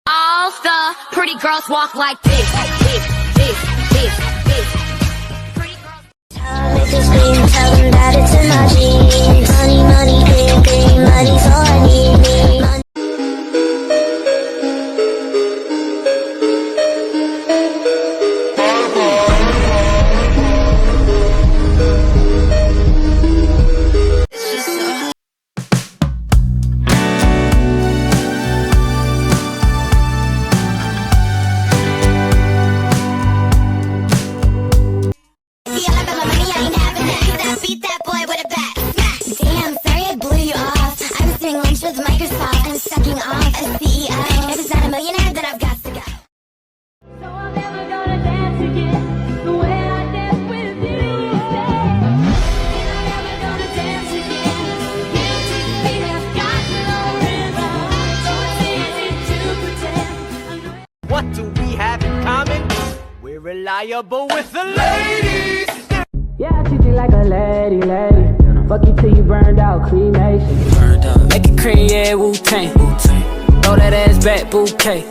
All the pretty girls walk like this. Pretty girls. Make a scream, tell them that it's in my jeans. Money, money, green, green, money's all I need. Money. Beat that boy with a bat. Damn, sorry I blew you off. I was doing lunch with Microsoft and sucking off as CEO. If it's not a millionaire, then I've got to go. So I'm never gonna dance again the way I danced with you. And I'm never gonna dance again. Guilty feet have got no rhythm. So it's easy to pretend. What do we have in common? We're reliable with the ladies. Yeah, I treat you like a lady. Fuck you till you burned out, cremation. Make it cream, yeah, Wu-Tang. Throw that ass back, bouquet.